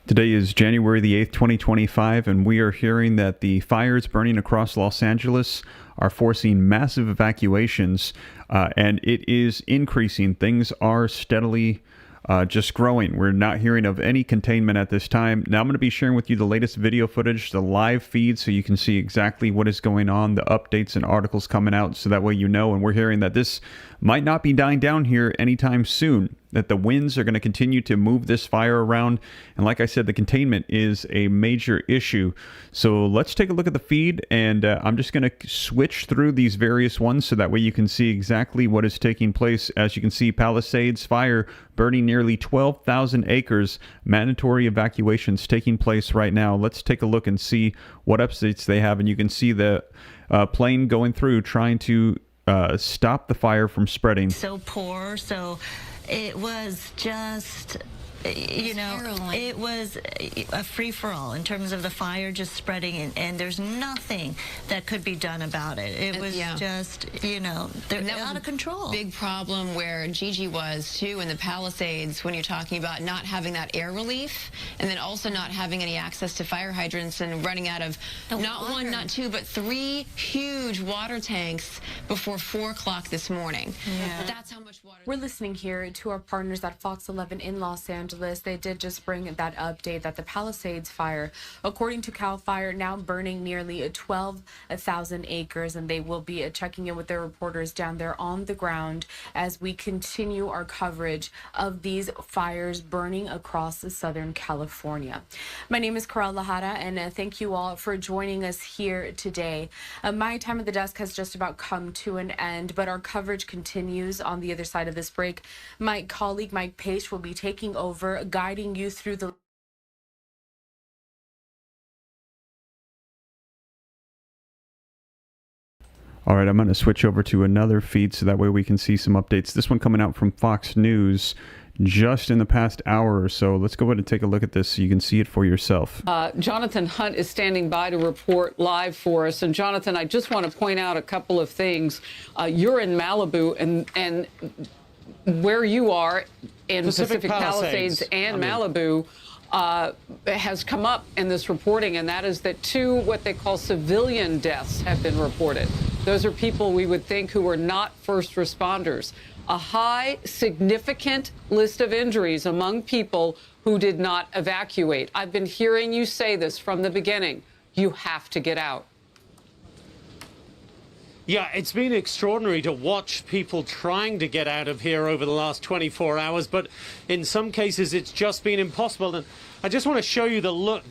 Today is January the 8th, 2025, and we are hearing that the fires burning across Los Angeles are forcing massive evacuations, and it is increasing. Things are steadily just growing. We're not hearing of any containment at this time. Now I'm going to be sharing with you the latest video footage, the live feed, so you can see exactly what is going on, the updates and articles coming out, so that way you know. And we're hearing that this might not be dying down here anytime soon, that the winds are going to continue to move this fire around. And like I said, the containment is a major issue. So let's take a look at the feed, and I'm just going to switch through these various ones so that way you can see exactly what is taking place. As you can see, Palisades fire burning nearly 12,000 acres. Mandatory evacuations taking place right now. Let's take a look and see what updates they have. And you can see the plane going through trying to stop the fire from spreading. So poor, so it was just, it was a free-for-all in terms of the fire just spreading, and there's nothing that could be done about it. It was just, they're out of control. Big problem where Gigi was, too, in the Palisades, when you're talking about not having that air relief, and then also not having any access to fire hydrants and running out of not one, not two, but 3 huge water tanks before 4 o'clock this morning. Yeah. That's how much water. We're listening here to our partners at Fox 11 in Los Angeles. They did just bring that update that the Palisades fire, according to CAL FIRE, now burning nearly 12,000 acres, and they will be checking in with their reporters down there on the ground as we continue our coverage of these fires burning across Southern California. My name is Corral Lahara, and thank you all for joining us here today. My time at the desk has just about come to an end, but our coverage continues on the other side of this break. My colleague Mike Page will be taking over, guiding you through the All right, I'm going to switch over to another feed so that way we can see some updates. This one coming out from Fox News just in the past hour or so. Let's go ahead and take a look at this so you can see it for yourself. Jonathan Hunt is standing by to report live for us. And Jonathan, I just want to point out a couple of things. You're in Malibu, and where you are in Pacific Palisades and Malibu has come up in this reporting, and that is that 2 what they call civilian deaths have been reported. Those are people we would think who are not first responders. A high, significant list of injuries among people who did not evacuate. I've been hearing you say this from the beginning. You have to get out. Yeah, it's been extraordinary to watch people trying to get out of here over the last 24 hours, but in some cases it's just been impossible. And I just want to show you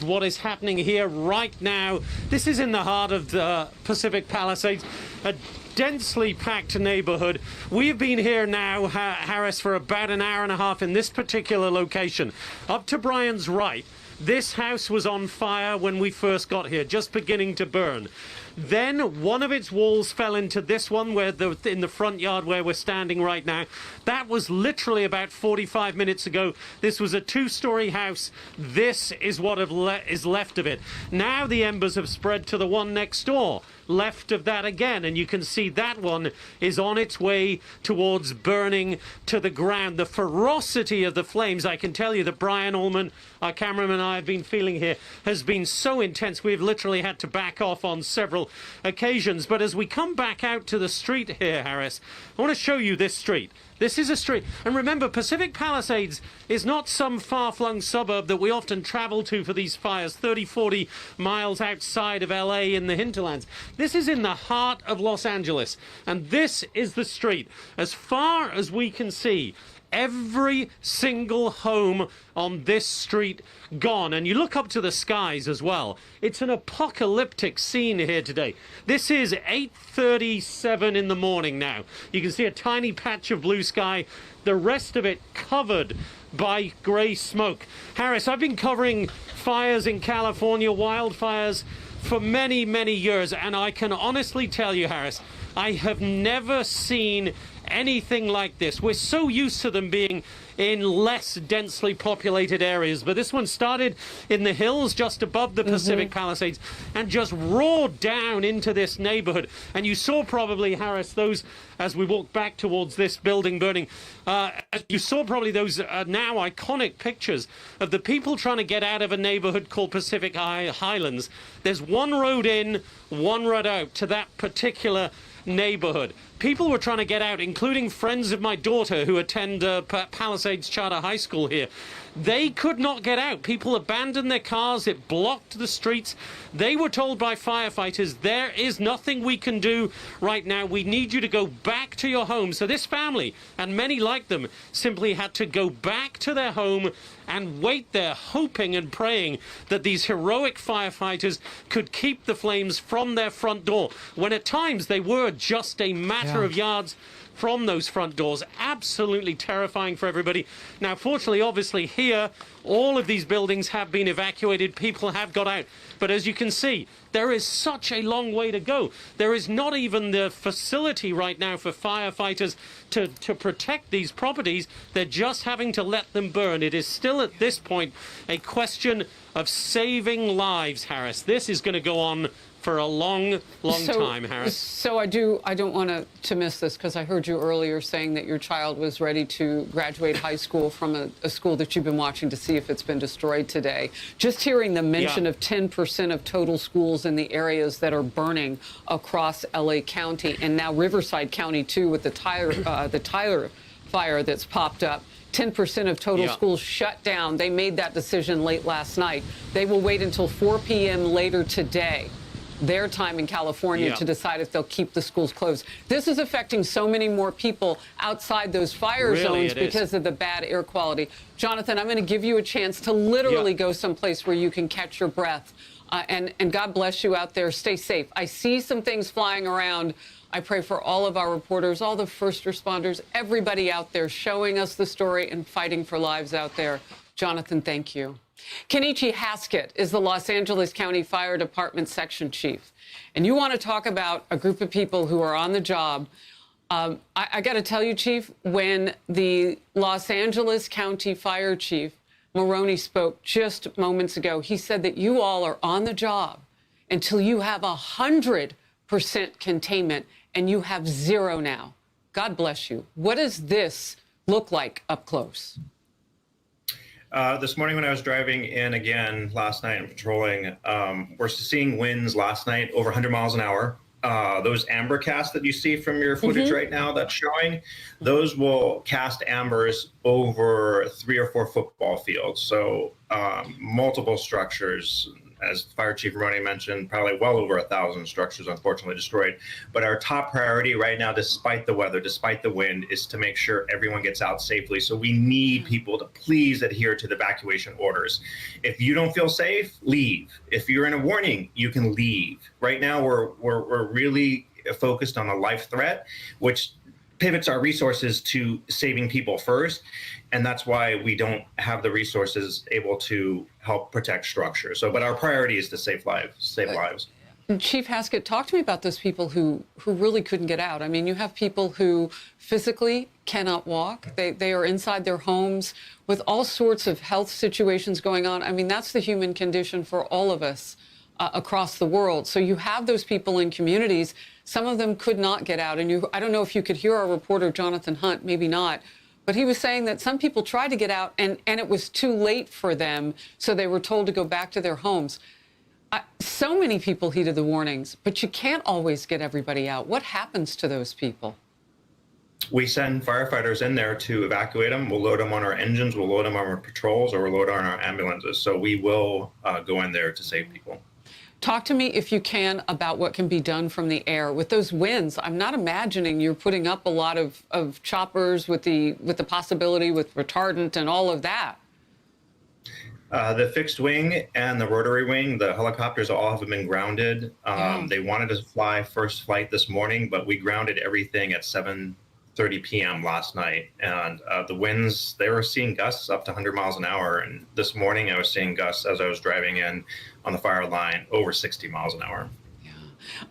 what is happening here right now. This is in the heart of the Pacific Palisades, a densely packed neighborhood. We've been here now, Harris, for about an hour and a half in this particular location. Up to Brian's right, this house was on fire when we first got here, just beginning to burn. Then one of its walls fell into this one in the front yard where we're standing right now. That was literally about 45 minutes ago. This was a 2-story house. This is what is left of it. Now the embers have spread to the one next door. Left of that again, and you can see that one is on its way towards burning to the ground. The ferocity of the flames, I can tell you that Brian Ullman, our cameraman, and I have been feeling here has been so intense. We've literally had to back off on several occasions. But as we come back out to the street here, Harris, I want to show you this street. This is a street. And remember, Pacific Palisades is not some far-flung suburb that we often travel to for these fires, 30, 40 miles outside of LA in the hinterlands. This is in the heart of Los Angeles. And this is the street. As far as we can see, every single home on this street gone. And you look up to the skies as well. It's an apocalyptic scene here today. This is 8:37 in the morning now. You can see a tiny patch of blue sky. The rest of it covered by gray smoke. Harris, I've been covering fires in California, wildfires, for many, many years. And I can honestly tell you, Harris, I have never seen anything like this. We're so used to them being in less densely populated areas, but this one started in the hills just above the Pacific Palisades and just roared down into this neighborhood. And you saw probably, Harris, those, as we walk back towards this building burning, you saw probably those now iconic pictures of the people trying to get out of a neighborhood called Pacific Highlands. There's one road in, one road out to that particular neighborhood. People were trying to get out, including friends of my daughter who attend Palisades Charter High School here. They could not get out. People abandoned their cars. It blocked the streets. They were told by firefighters, there is nothing we can do right now. We need you to go back to your home. So this family, and many like them, simply had to go back to their home and wait there, hoping and praying that these heroic firefighters could keep the flames from their front door, when at times they were just a matter of yards from those front doors. Absolutely terrifying for everybody. Now, fortunately, obviously here, all of these buildings have been evacuated. People have got out. But as you can see, there is such a long way to go. There is not even the facility right now for firefighters to protect these properties. They're just having to let them burn. It is still at this point a question of saving lives, Harris. This is going to go on for a long time, Harris. So I don't want to miss this, because I heard you earlier saying that your child was ready to graduate high school from a school that you've been watching to see if it's been destroyed today. Just hearing the mention of 10% of total schools in the areas that are burning across LA County, and now Riverside County too, with the Tyler fire that's popped up. 10% of total schools shut down. They made that decision late last night. They will wait until 4 p.m. later today, their time in California, to decide if they'll keep the schools closed. This is affecting so many more people outside those fire zones because of the bad air quality. Jonathan, I'm going to give you a chance to literally go someplace where you can catch your breath. And God bless you out there. Stay safe. I see some things flying around. I pray for all of our reporters, all the first responders, everybody out there showing us the story and fighting for lives out there. Jonathan, thank you. Kenichi Haskett is the Los Angeles County Fire Department Section Chief. And you want to talk about a group of people who are on the job. I got to tell you, Chief, when the Los Angeles County Fire Chief, Maroney, spoke just moments ago, he said that you all are on the job until you have 100% containment, and you have 0 now. God bless you. What does this look like up close? This morning when I was driving in again last night and patrolling, we're seeing winds last night over 100 miles an hour. Those amber casts that you see from your footage right now that's showing, those will cast ambers over 3 or 4 football fields. So multiple structures, as Fire Chief Maroney mentioned, probably well over 1,000 structures unfortunately destroyed. But our top priority right now, despite the weather, despite the wind, is to make sure everyone gets out safely. So we need people to please adhere to the evacuation orders. If you don't feel safe, leave. If you're in a warning, you can leave. Right now, we're really focused on a life threat, which pivots our resources to saving people first. And that's why we don't have the resources able to help protect structures. So, but our priority is to save lives. Chief Haskett, talk to me about those people who really couldn't get out. I mean, you have people who physically cannot walk. They are inside their homes with all sorts of health situations going on. I mean, that's the human condition for all of us across the world. So you have those people in communities. Some of them could not get out. And I don't know if you could hear our reporter, Jonathan Hunt, maybe not. But he was saying that some people tried to get out and it was too late for them, so they were told to go back to their homes. So many people heeded the warnings, but you can't always get everybody out. What happens to those people? We send firefighters in there to evacuate them. We'll load them on our engines, we'll load them on our patrols, or we'll load on our ambulances. So we will go in there to save people. Talk to me, if you can, about what can be done from the air. With those winds, I'm not imagining you're putting up a lot of choppers with the possibility with retardant and all of that. The fixed wing and the rotary wing, the helicopters all have been grounded. They wanted to fly first flight this morning, but we grounded everything at 7:30 p.m. last night. And the winds, they were seeing gusts up to 100 miles an hour. And this morning I was seeing gusts as I was driving in on the fire line over 60 miles an hour.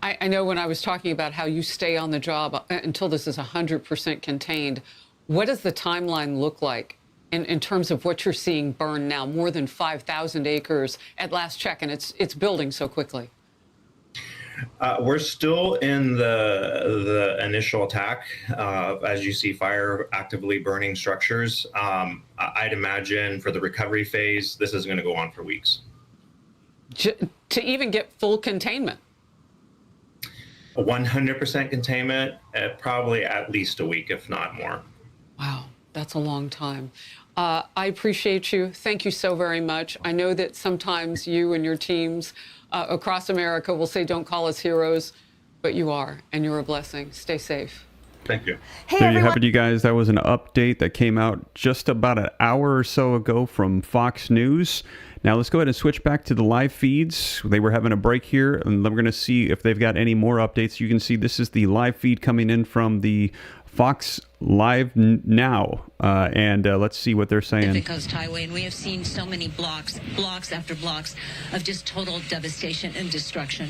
I know when I was talking about how you stay on the job until this is 100% contained, what does the timeline look like in terms of what you're seeing burn now? More than 5,000 acres at last check, and it's building so quickly. We're still in the initial attack. As you see fire actively burning structures, I'd imagine for the recovery phase, this is going to go on for weeks. To even get full containment? 100% containment, probably at least a week, if not more. Wow, that's a long time. I appreciate you. Thank you so very much. I know that sometimes you and your teams across America will say, don't call us heroes, but you are, and you're a blessing. Stay safe. Thank you. Hey, there you have it, you guys. That was an update that came out just about an hour or so ago from Fox News. Now let's go ahead and switch back to the live feeds. They were having a break here, and we're going to see if they've got any more updates. You can see this is the live feed coming in from the Fox Live now, and let's see what they're saying. Pacific Coast Highway, and we have seen so many blocks after blocks of just total devastation and destruction.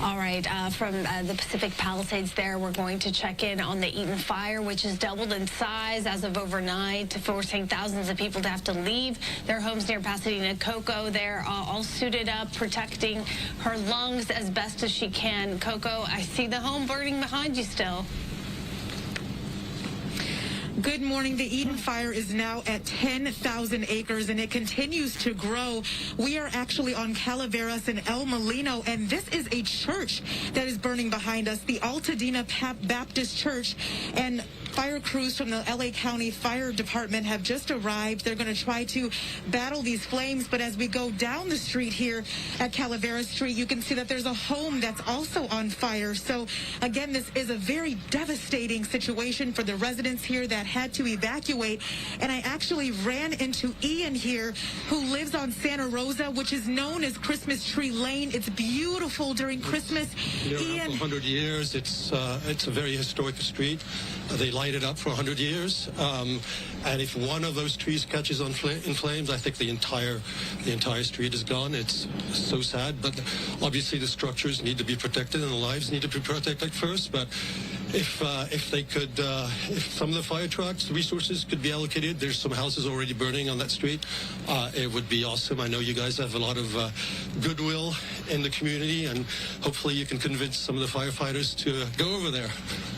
All right, from the Pacific Palisades there, we're going to check in on the Eaton fire, which has doubled in size as of overnight, forcing thousands of people to have to leave their homes near Pasadena. Coco there, all suited up, protecting her lungs as best as she can. Coco, I see the home burning behind you still. Good morning. The Eden fire is now at 10,000 acres, and it continues to grow. We are actually on Calaveras and El Molino, and this is a church that is burning behind us, the Altadena Baptist Church. And fire crews from the LA County Fire Department have just arrived. They're going to try to battle these flames, but as we go down the street here at Calaveras Street, you can see that there's a home that's also on fire. So again, this is a very devastating situation for the residents here that had to evacuate. And I actually ran into Ian here, who lives on Santa Rosa, which is known as Christmas Tree Lane. It's beautiful during Christmas. Ian, 100 years. It's a very historic street. They light it up for 100 years, and if one of those trees catches on in flames, I think the entire street is gone. It's so sad, but obviously the structures need to be protected and the lives need to be protected first. But if they could, if some of the fire trucks resources could be allocated, there's some houses already burning on that street. It would be awesome. I know you guys have a lot of goodwill in the community, and hopefully you can convince some of the firefighters to go over there.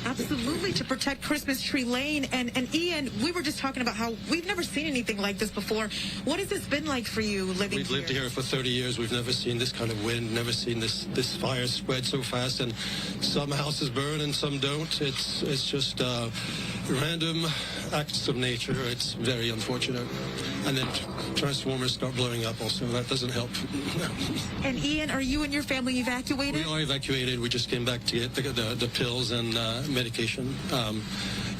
Absolutely, to protect Christmas Tree Lane. And Ian, we were just talking about how we've never seen anything like this before. What has this been like for you living here? We've lived here for 30 years. We've never seen this kind of wind, never seen this fire spread so fast, and some houses burn and some don't. It's just random acts of nature. It's very unfortunate. And then transformers start blowing up also. That doesn't help. And Ian, are you and your family evacuated? We are evacuated. We just came back to get the pills and medication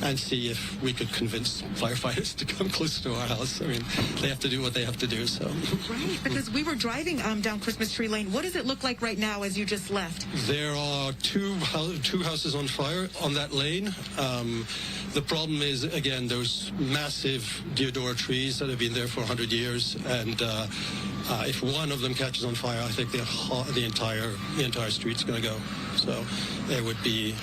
and see if we could convince firefighters to come closer to our house. I mean, they have to do what they have to do, so. Right, because we were driving down Christmas Tree Lane. What does it look like right now as you just left? There are two houses on fire on that lane. The problem is, again, those massive deodora trees that have been there for 100 years, and if one of them catches on fire, I think the entire street's going to go. So it would be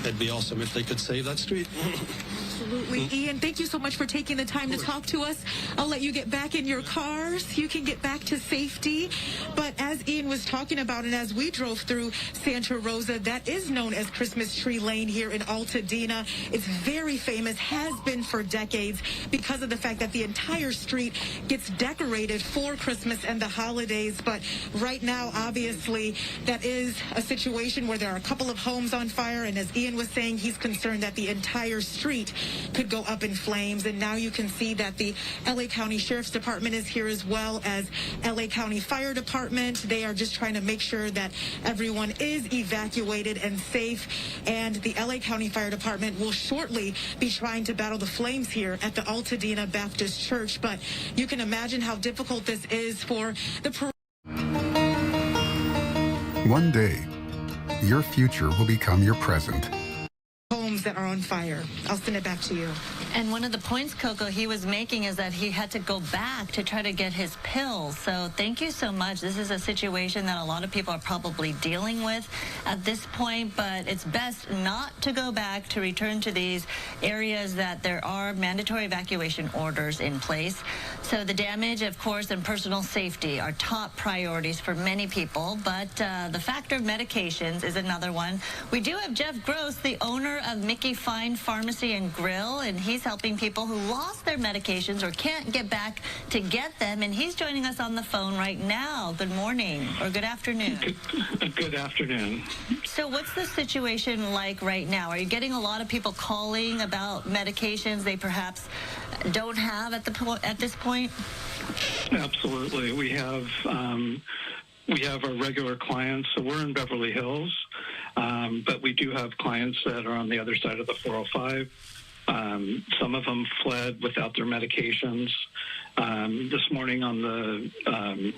it'd be awesome if they could save that street. Absolutely. Ian, thank you so much for taking the time to talk to us. I'll let you get back in your cars. You can get back to safety. But as Ian was talking about, and as we drove through Santa Rosa, that is known as Christmas Tree Lane here in Altadena. It's very famous, has been for decades, because of the fact that the entire street gets decorated for Christmas and the holidays. But right now, obviously, that is a situation where there are a couple of homes on fire. And as Ian was saying, he's concerned that the entire street could go up in flames. And now you can see that the LA County Sheriff's Department is here, as well as LA County Fire Department. They are just trying to make sure that everyone is evacuated and safe. And the LA County Fire Department will shortly be trying to battle the flames here at the Altadena Baptist Church. But you can imagine how difficult this is for the One day, your future will become your present. homes that are on fire. I'll send it back to you. And one of the points, Coco, he was making is that he had to go back to try to get his pills. So thank you so much. This is a situation that a lot of people are probably dealing with at this point, but it's best not to go back, to return to these areas that there are mandatory evacuation orders in place. So the damage, of course, and personal safety are top priorities for many people, but the factor of medications is another one. We do have Jeff Gross, the owner of Mickey Fine Pharmacy and Grill, and he's helping people who lost their medications or can't get back to get them, and he's joining us on the phone right now. Good morning, or good afternoon. Good afternoon. So what's the situation like right now? Are you getting a lot of people calling about medications they perhaps don't have at this point? Absolutely. We have our regular clients, so we're in Beverly Hills, but we do have clients that are on the other side of the 405. Some of them fled without their medications. This morning on the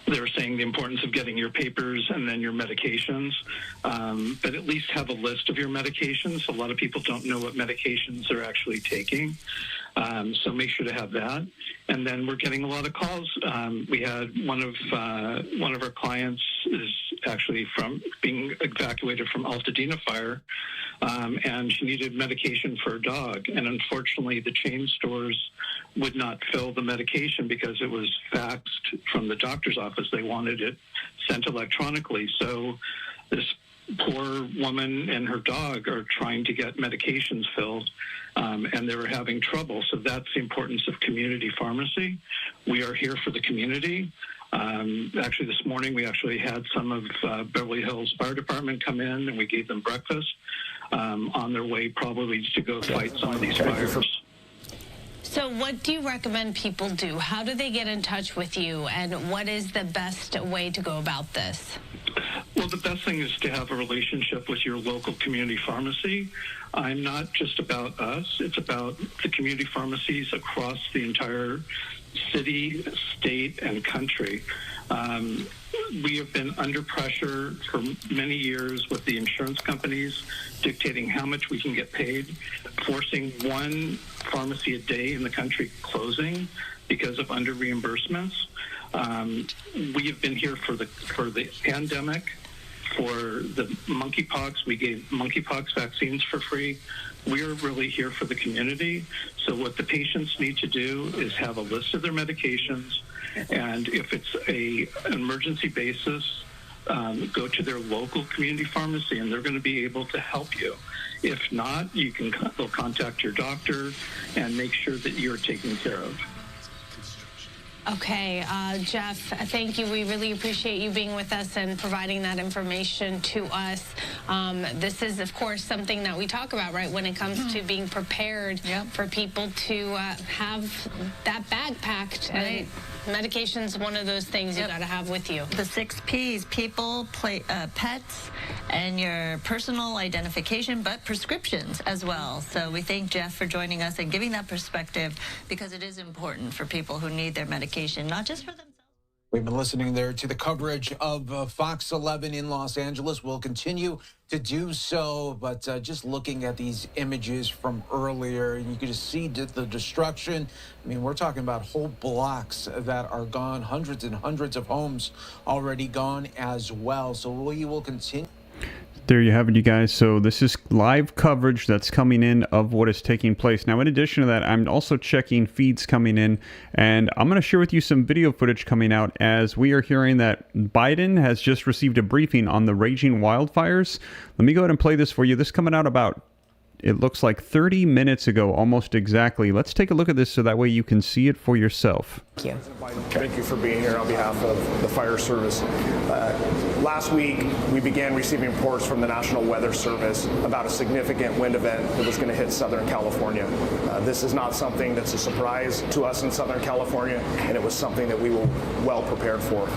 they were saying the importance of getting your papers and then your medications, but at least have a list of your medications. A lot of people don't know what medications they're actually taking, so make sure to have that. And then we're getting a lot of calls. We had one of our clients is actually from being evacuated from Altadena fire, and she needed medication for her dog. And unfortunately, the chain stores would not fill the medication because it was faxed from the doctor's office. They wanted it sent electronically. So this poor woman and her dog are trying to get medications filled, and they were having trouble. So that's the importance of community pharmacy. We are here for the community. Actually, this morning we actually had some of Beverly Hills Fire Department come in, and we gave them breakfast on their way probably to go fight some of these fires. So what do you recommend people do? How do they get in touch with you, and what is the best way to go about this? Well, the best thing is to have a relationship with your local community pharmacy. I'm not just about us. It's about the community pharmacies across the entire city, state, and country. We have been under pressure for many years with the insurance companies dictating how much we can get paid, forcing one pharmacy a day in the country closing because of under reimbursements. We have been here for the pandemic, for the monkeypox. We gave monkeypox vaccines for free. We are really here for the community. So what the patients need to do is have a list of their medications, and if it's an emergency basis, go to their local community pharmacy, and they're going to be able to help you. If not, they'll contact your doctor and make sure that you're taken care of. Okay, Jeff, thank you. We really appreciate you being with us and providing that information to us. This is, of course, something that we talk about, right, when it comes to being prepared for people to have that bag packed. Right. And medication's one of those things you got to have with you. The 6 Ps, people, pets, and your personal identification, but prescriptions as well. So we thank Jeff for joining us and giving that perspective, because it is important for people who need their medication, not just for themselves. We've been listening there to the coverage of Fox 11 in Los Angeles. We'll continue to do so, but just looking at these images from earlier, you can just see the destruction. I mean, we're talking about whole blocks that are gone, hundreds and hundreds of homes already gone as well. So we will continue. There you have it, you guys. So this is live coverage that's coming in of what is taking place. Now, in addition to that, I'm also checking feeds coming in, and I'm going to share with you some video footage coming out as we are hearing that Biden has just received a briefing on the raging wildfires. Let me go ahead and play this for you. This coming out about, it looks like 30 minutes ago, almost exactly. Let's take a look at this so that way you can see it for yourself. Thank you. Thank you for being here on behalf of the fire service. Last week, we began receiving reports from the National Weather Service about a significant wind event that was going to hit Southern California. This is not something that's a surprise to us in Southern California, and it was something that we were well prepared for.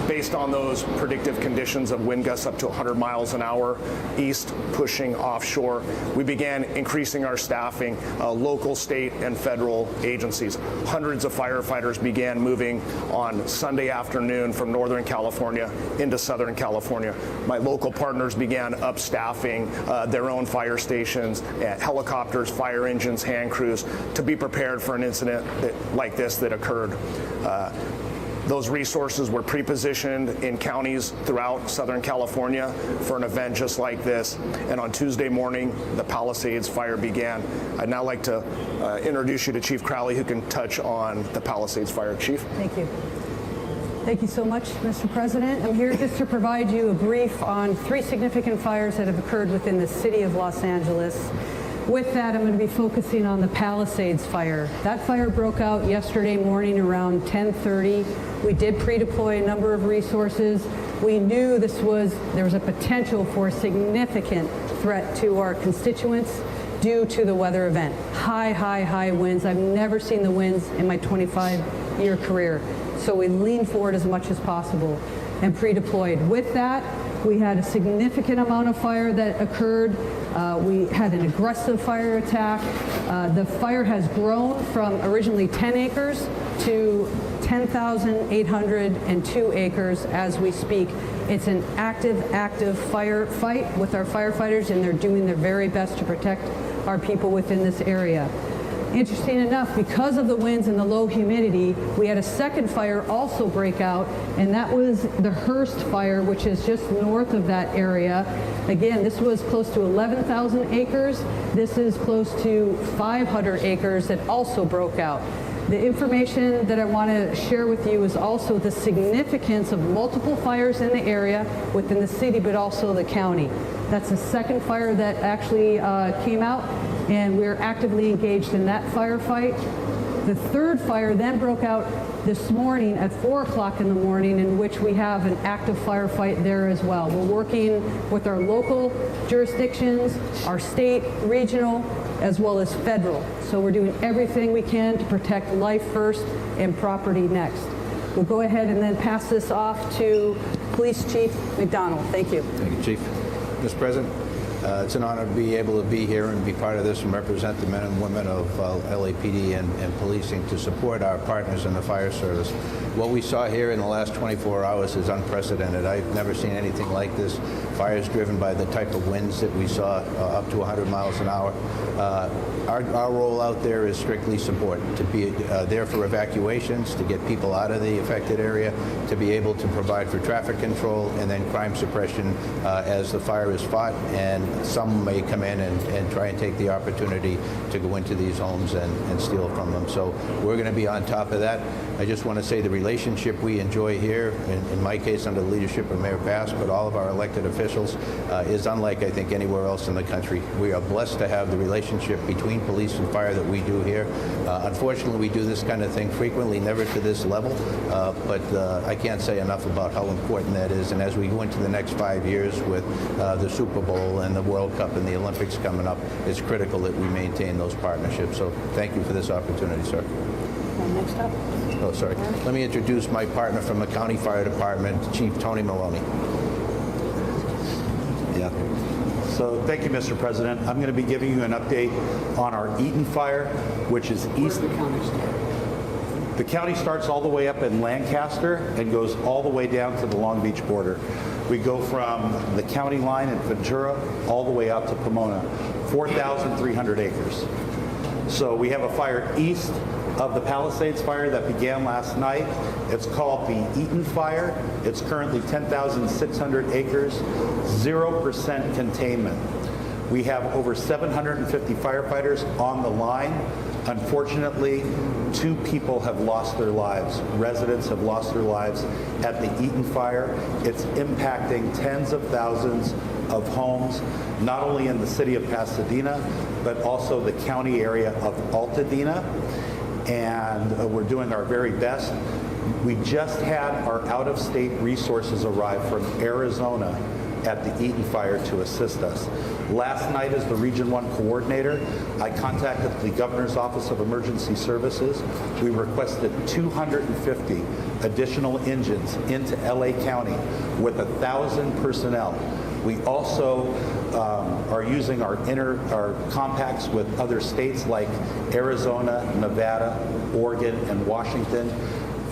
Based on those predictive conditions of wind gusts up to 100 miles an hour east, pushing offshore, we began increasing our staffing, local, state, and federal agencies. Hundreds of firefighters began moving on Sunday afternoon from Northern California into Southern California. My local partners began upstaffing their own fire stations, helicopters, fire engines, hand crews, to be prepared for an incident like this that occurred. Those resources were pre-positioned in counties throughout Southern California for an event just like this. And on Tuesday morning, the Palisades fire began. I'd now like to introduce you to Chief Crowley, who can touch on the Palisades fire. Chief. Thank you. Thank you so much, Mr. President. I'm here just to provide you a brief on 3 significant fires that have occurred within the city of Los Angeles. With that, I'm going to be focusing on the Palisades fire. That fire broke out yesterday morning around 10:30. We did pre-deploy a number of resources. We knew there was a potential for a significant threat to our constituents due to the weather event. High winds. I've never seen the winds in my 25-year career. So we leaned forward as much as possible and pre-deployed. With that, we had a significant amount of fire that occurred. We had an aggressive fire attack. The fire has grown from originally 10 acres to 10,802 acres as we speak. It's an active firefight with our firefighters, and they're doing their very best to protect our people within this area. Interesting enough, because of the winds and the low humidity, we had a second fire also break out, and that was the Hearst fire, which is just north of that area. Again, this was close to 11,000 acres. This is close to 500 acres that also broke out. The information that I want to share with you is also the significance of multiple fires in the area within the city, but also the county. That's the second fire that actually came out, and we're actively engaged in that firefight. The third fire then broke out this morning at 4 o'clock in the morning, in which we have an active firefight there as well. We're working with our local jurisdictions, our state, regional, as well as federal. So we're doing everything we can to protect life first and property next. We'll go ahead and then pass this off to Police Chief McDonald. Thank you. Thank you, Chief. Mr. President, it's an honor to be able to be here and be part of this and represent the men and women of LAPD and policing to support our partners in the fire service. What we saw here in the last 24 hours is unprecedented. I've never seen anything like this. Fires driven by the type of winds that we saw up to 100 miles an hour. Our role out there is strictly support, to be there for evacuations, to get people out of the affected area, to be able to provide for traffic control, and then crime suppression as the fire is fought. And some may come in and try and take the opportunity to go into these homes and steal from them. So we're going to be on top of that. I just want to say the relationship we enjoy here, in my case under the leadership of Mayor Pass, but all of our elected officials, is unlike, I think, anywhere else in the country. We are blessed to have the relationship between police and fire that we do here. Unfortunately, we do this kind of thing frequently, never to this level, but I can't say enough about how important that is. And as we go into the next 5 years with the Super Bowl and the World Cup and the Olympics coming up, it's critical that we maintain those partnerships. So thank you for this opportunity, sir. Next up. Oh, sorry. Let me introduce my partner from the County Fire Department, Chief Tony Maloney. Yeah. So thank you, Mr. President. I'm going to be giving you an update on our Eaton fire, which is east. Where does the county start? The county starts all the way up in Lancaster and goes all the way down to the Long Beach border. We go from the county line in Ventura all the way out to Pomona, 4,300 acres. So we have a fire east of the Palisades fire that began last night. It's called the Eaton fire. It's currently 10,600 acres, 0% containment. We have over 750 firefighters on the line. Unfortunately, 2 people have lost their lives. Residents have lost their lives at the Eaton fire. It's impacting tens of thousands of homes, not only in the city of Pasadena, but also the county area of Altadena. And we're doing our very best. We just had our out-of-state resources arrive from Arizona at the Eaton Fire to assist us. Last night, as the Region 1 coordinator, I contacted the Governor's Office of Emergency Services. We requested 250 additional engines into LA County with 1,000 personnel. We also are using our compacts with other states like Arizona, Nevada, Oregon, and Washington.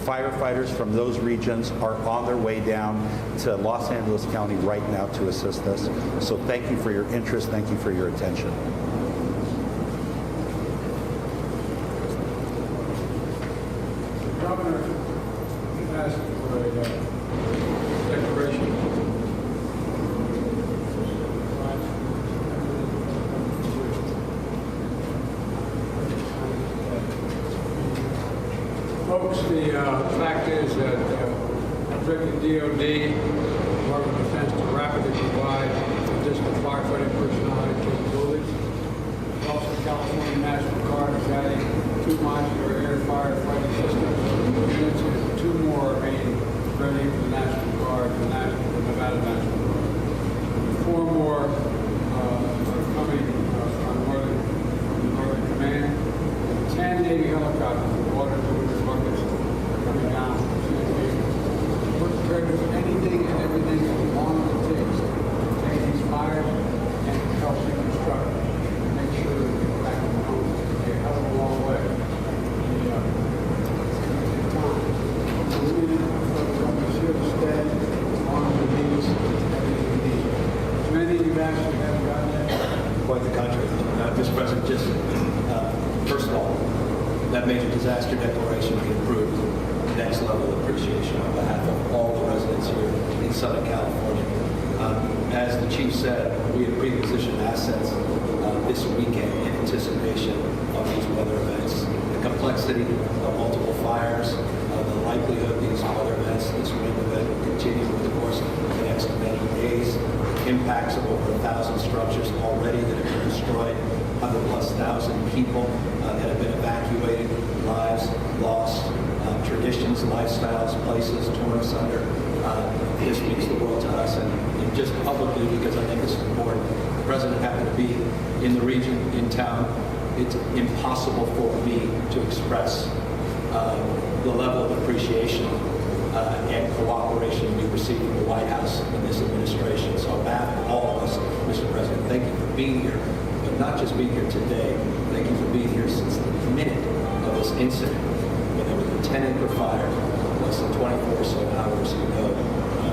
Firefighters from those regions are on their way down to Los Angeles County right now to assist us. So thank you for your interest. Thank you for your attention. Governor asked for a declaration. Folks, the fact is that directing DOD, Department of Defense, to rapidly provide additional firefighting personnel and capabilities. Also, the California National Guard is adding 2 modular air firefighting systems units and 2 more are being ready for the National Guard, the Nevada National Guard. 4 more are coming from Northern Command. 10 Navy helicopters with water delivery buckets are coming down. We're prepared to do anything and everything as long as it takes to take these fires and help reconstruct and make sure that we get back home. It's a hell of a long way. It's time. We're really here to stay on the needs everything we need. As many of you actually haven't gotten it. Quite the contrary. Mr. President, just first of all, that major disaster declaration be approved. Next level of appreciation on behalf of all the residents here in Southern California. As the Chief said, we have pre-positioned assets this weekend in anticipation of these weather events. The complexity of multiple fires, the likelihood of these weather events, this wind event will continue over the course of the next many days. Impacts of over 1,000 structures already that have been destroyed, 100,000+ people that have been evacuated, lives lost, traditions, lifestyles, places torn asunder. This means the world to us, and just publicly, because I think this is important, the President happened to be in the region, in town. It's impossible for me to express the level of appreciation and cooperation we received from the White House in this administration. So on behalf of all of us, Mr. President, thank you for being here, but not just being here today. Thank you for being here since the minute of this incident, when there was a 10-acre fire less than 24 or so hours ago.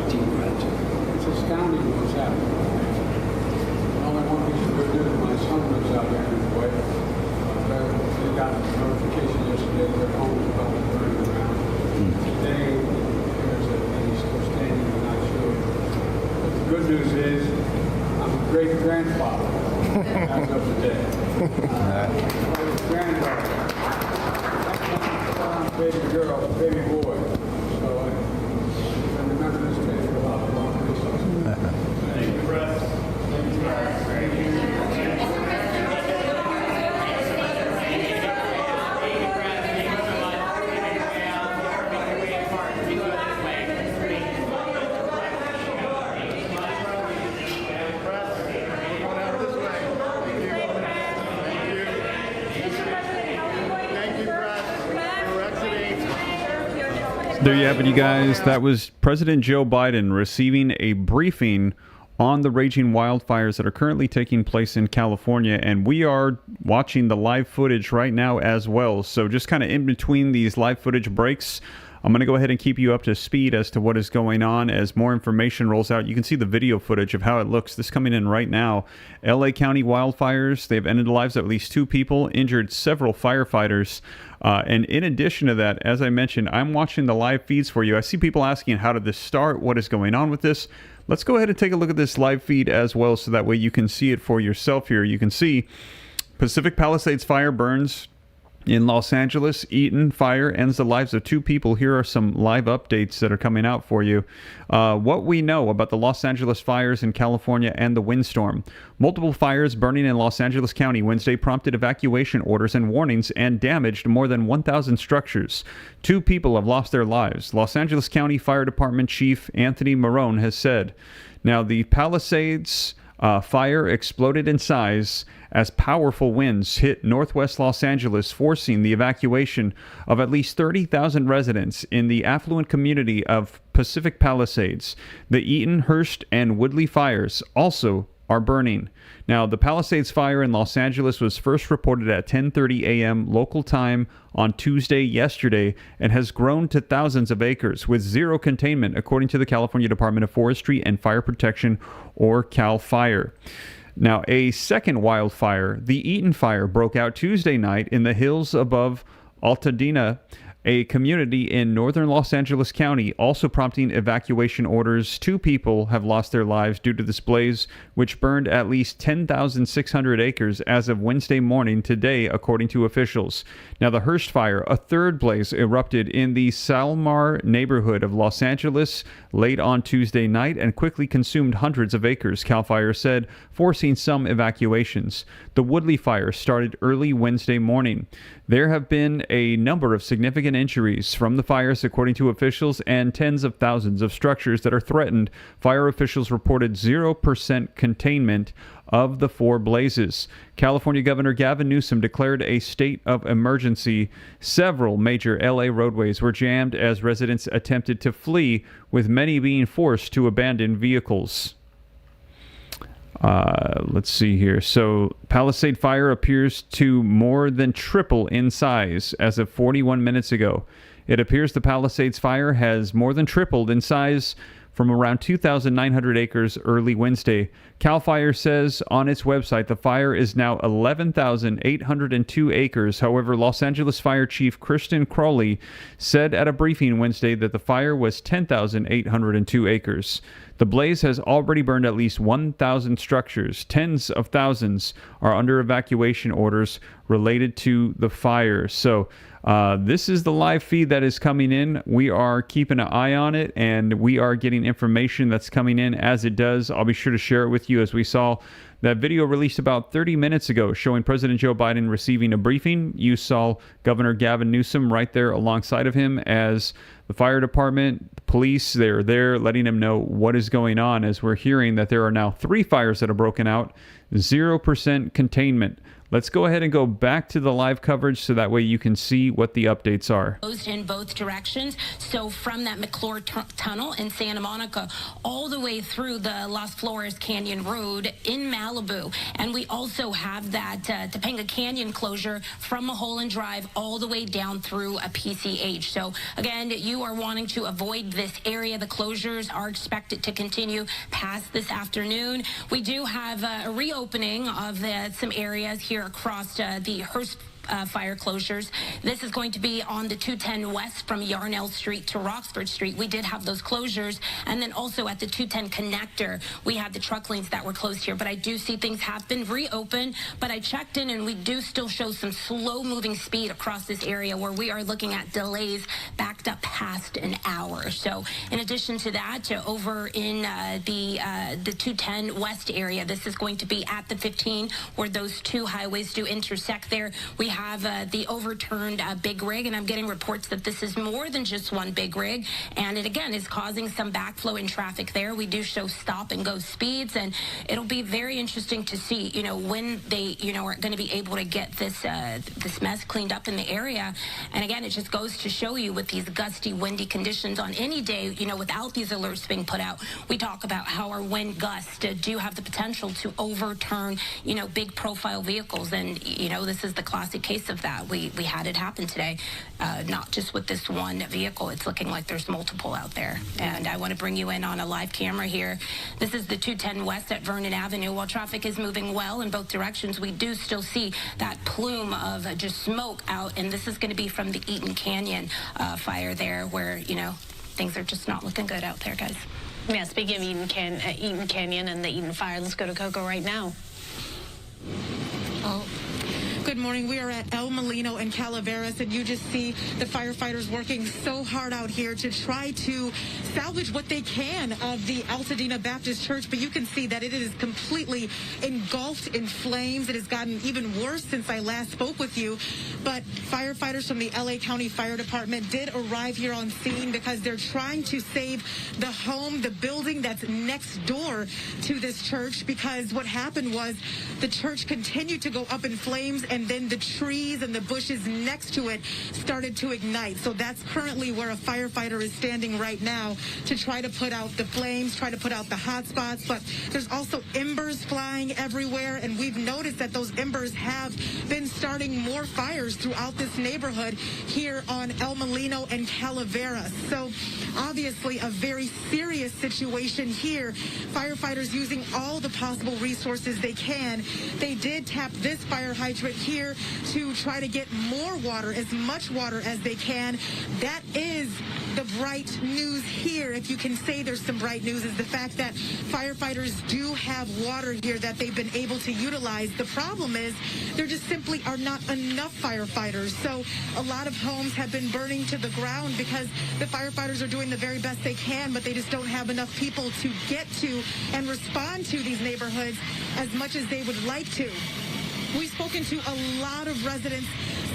Deep gratitude. It's astounding what's happening. Only one piece of good news, my son lives out there in Kuwait. They got a notification yesterday that their home is about to burn around. Today, there's that he's still standing and not sure. But the good news is, I'm a great-grandfather as of today. Granddaughter. Baby girl, baby boy. So I remember this day for a lot of long reasons. Thank you, Brett. Thank you, guys. Thank you. There you have it, you guys. That was President Joe Biden receiving a briefing on the raging wildfires that are currently taking place in California, and we are watching the live footage right now as well. So just kind of in between these live footage breaks, I'm going to go ahead and keep you up to speed as to what is going on as more information rolls out. You can see the video footage of how it looks. This coming in right now. LA County wildfires, they've ended the lives of at least 2 people, injured several firefighters. And in addition to that, as I mentioned, I'm watching the live feeds for you. I see people asking, how did this start? What is going on with this? Let's go ahead and take a look at this live feed as well, so that way you can see it for yourself here. You can see Pacific Palisades fire burns In Los Angeles, Eaton fire ends the lives of 2 people. Here are some live updates that are coming out for you. What we know about the Los Angeles fires in California and the windstorm. Multiple fires burning in Los Angeles County Wednesday prompted evacuation orders and warnings and damaged more than 1,000 structures. 2 people have lost their lives. Los Angeles County Fire Department Chief Anthony Marone has said. Now, the Palisades fire exploded in size as powerful winds hit northwest Los Angeles, forcing the evacuation of at least 30,000 residents in the affluent community of Pacific Palisades. The Eaton, Hearst, and Woodley fires also are burning. Now, the Palisades fire in Los Angeles was first reported at 10:30 a.m. local time on Tuesday yesterday and has grown to thousands of acres with zero containment, according to the California Department of Forestry and Fire Protection, or CAL FIRE. Now, a second wildfire, the Eaton fire, broke out Tuesday night in the hills above Altadena, a community in northern Los Angeles County, also prompting evacuation orders. 2 people have lost their lives due to this blaze, which burned at least 10,600 acres as of Wednesday morning today, according to officials. Now, the Hearst fire, a third blaze, erupted in the Salmar neighborhood of Los Angeles late on Tuesday night and quickly consumed hundreds of acres, CAL FIRE said, forcing some evacuations. The Woodley fire started early Wednesday morning. There have been a number of significant injuries from the fires, according to officials, and tens of thousands of structures that are threatened. Fire officials reported 0% containment of the 4 blazes. California Governor Gavin Newsom declared a state of emergency. Several major LA roadways were jammed as residents attempted to flee, with many being forced to abandon vehicles. Let's see here. So, Palisade Fire appears to more than triple in size as of 41 minutes ago. It appears the Palisades Fire has more than tripled in size from around 2,900 acres early Wednesday. CAL FIRE says on its website the fire is now 11,802 acres. However, Los Angeles Fire Chief Kristen Crowley said at a briefing Wednesday that the fire was 10,802 acres. The blaze has already burned at least 1,000 structures. Tens of thousands are under evacuation orders related to the fire. So this is the live feed that is coming in. We are keeping an eye on it, and we are getting information that's coming in as it does. I'll be sure to share it with you. As we saw that video released about 30 minutes ago showing President Joe Biden receiving a briefing. You saw Governor Gavin Newsom right there alongside of him as the fire department, the police, they're there letting him know what is going on, as we're hearing that there are now 3 fires that have broken out, 0% containment. Let's go ahead and go back to the live coverage so that way you can see what the updates are. Closed in both directions. So from that McClure tunnel in Santa Monica all the way through the Las Flores Canyon Road in Malibu. And we also have that Topanga Canyon closure from Mulholland Drive all the way down through a PCH. So again, you are wanting to avoid this area. The closures are expected to continue past this afternoon. We do have a reopening of some areas here across the Hearst fire closures. This is going to be on the 210 west from Yarnell Street to Roxford Street. We did have those closures. And then also at the 210 connector, we had the truck lanes that were closed here. But I do see things have been reopened. But I checked in, and we do still show some slow moving speed across this area where we are looking at delays backed up past an hour. So in addition to that, over in the 210 west area, this is going to be at the 15 where those 2 highways do intersect there. We have the overturned big rig, and I'm getting reports that this is more than just one big rig, and it again is causing some backflow in traffic there. We do show stop and go speeds, and it'll be very interesting to see, when they, are going to be able to get this mess cleaned up in the area. And again, it just goes to show you with these gusty, windy conditions on any day, without these alerts being put out, we talk about how our wind gusts do have the potential to overturn, big profile vehicles, and this is the classic case of that. We had it happen today, not just with this one vehicle. It's looking like there's multiple out there. And I want to bring you in on a live camera here. This is the 210 west at Vernon Avenue. While traffic is moving well in both directions, we do still see that plume of just smoke out, and this is going to be from the Eaton Canyon fire there, where things are just not looking good out there, guys. Yeah, speaking of Eaton Canyon and the Eaton fire, let's go to Coco right now. Good Good morning. We are at El Molino and Calaveras, and you just see the firefighters working so hard out here to try to salvage what they can of the Altadena Baptist Church. But you can see that it is completely engulfed in flames. It has gotten even worse since I last spoke with you. But firefighters from the LA County Fire Department did arrive here on scene because they're trying to save the home, the building that's next door to this church, because what happened was the church continued to go up in flames, and then the trees and the bushes next to it started to ignite. So that's currently where a firefighter is standing right now to try to put out the flames, try to put out the hot spots. But there's also embers flying everywhere, and we've noticed that those embers have been starting more fires throughout this neighborhood here on El Molino and Calaveras. So obviously a very serious situation here. Firefighters using all the possible resources they can. They did tap this fire hydrant here to try to get more water, as much water as they can. That is the bright news here, if you can say there's some bright news, is the fact that firefighters do have water here that they've been able to utilize. The problem is there just simply are not enough firefighters. So a lot of homes have been burning to the ground because the firefighters are doing the very best they can, but they just don't have enough people to get to and respond to these neighborhoods as much as they would like to. We've spoken to a lot of residents,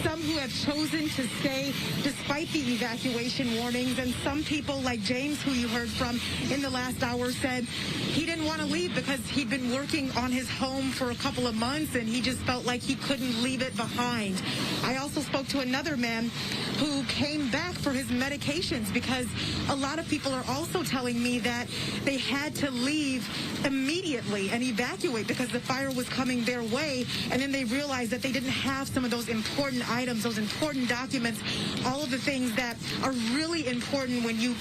some who have chosen to stay despite the evacuation warnings, and some people like James, who you heard from in the last hour, said he didn't want to leave because he'd been working on his home for a couple of months and he just felt like he couldn't leave it behind. I also spoke to another man who came back for his medications, because a lot of people are also telling me that they had to leave immediately and evacuate because the fire was coming their way, and then they realized that they didn't have some of those important items, those important documents, all of the things that are really important when you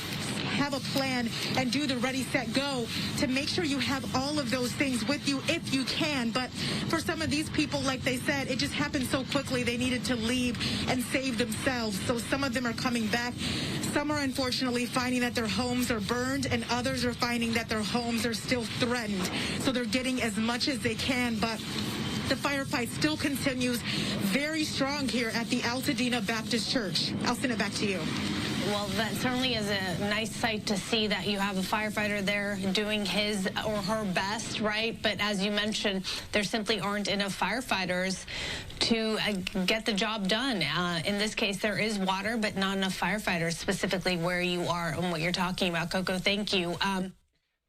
have a plan and do the ready, set, go, to make sure you have all of those things with you if you can. But for some of these people, like they said, it just happened so quickly they needed to leave and save themselves. So some of them are coming back. Some are unfortunately finding that their homes are burned, and others are finding that their homes are still threatened. So they're getting as much as they can, but the firefight still continues very strong here at the Altadena Baptist Church. I'll send it back to you. Well, that certainly is a nice sight to see that you have a firefighter there doing his or her best, right? But as you mentioned, there simply aren't enough firefighters to get the job done. In this case, there is water, but not enough firefighters, specifically where you are and what you're talking about. Coco, thank you.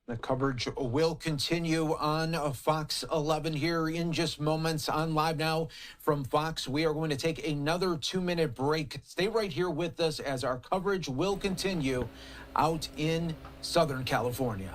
The coverage will continue on Fox 11 here in just moments. On Live Now from Fox, we are going to take another 2-minute break. Stay right here with us as our coverage will continue out in Southern California.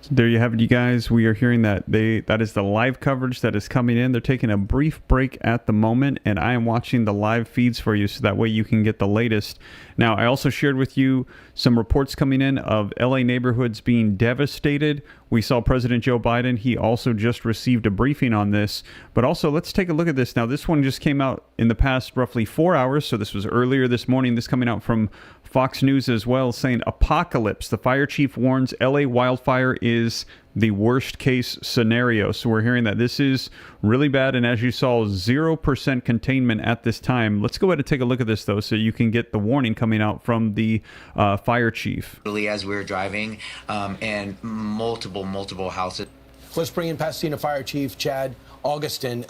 There you have it, you guys. We are hearing that that is the live coverage that is coming in. They're taking a brief break at the moment, and I am watching the live feeds for you so that way you can get the latest. Now, I also shared with you some reports coming in of LA neighborhoods being devastated. We saw President Joe Biden. He also just received a briefing on this. But also, let's take a look at this. Now, this one just came out in the past roughly 4 hours. So this was earlier this morning. This coming out from Fox News as well, saying apocalypse. The fire chief warns LA wildfire is the worst case scenario. So we're hearing that this is really bad. And as you saw, 0% containment at this time. Let's go ahead and take a look at this, though, so you can get the warning coming out from the fire chief. As we were driving, and multiple houses. Let's bring in Pasadena Fire Chief Chad Augustin.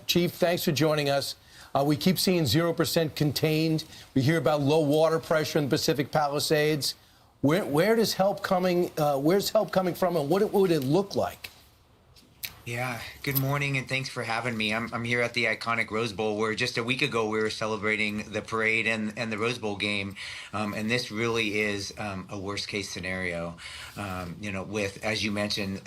Chief, thanks for joining us. We keep seeing 0% contained. We hear about low water pressure in the Pacific Palisades. Where does help coming? Where's help coming from, and what would it look like? Yeah, good morning, and thanks for having me. I'm here at the iconic Rose Bowl, where just a week ago we were celebrating the parade and the Rose Bowl game, and this really is a worst case scenario. With, as you mentioned,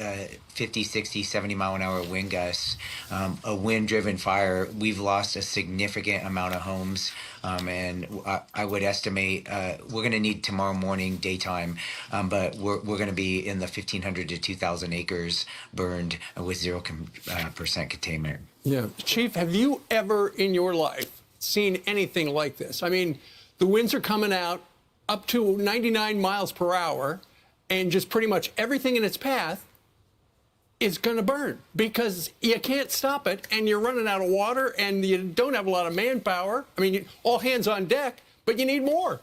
50, 60, 70 mile an hour wind gusts, a wind-driven fire. We've lost a significant amount of homes, and I would estimate we're going to need tomorrow morning daytime, but we're going to be in the 1,500 to 2,000 acres burned with 0% containment. Yeah. Chief, have you ever in your life seen anything like this? I mean, the winds are coming out up to 99 miles per hour, and just pretty much everything in its path it's going to burn because you can't stop it, and you're running out of water, and you don't have a lot of manpower. I mean, all hands on deck, but you need more.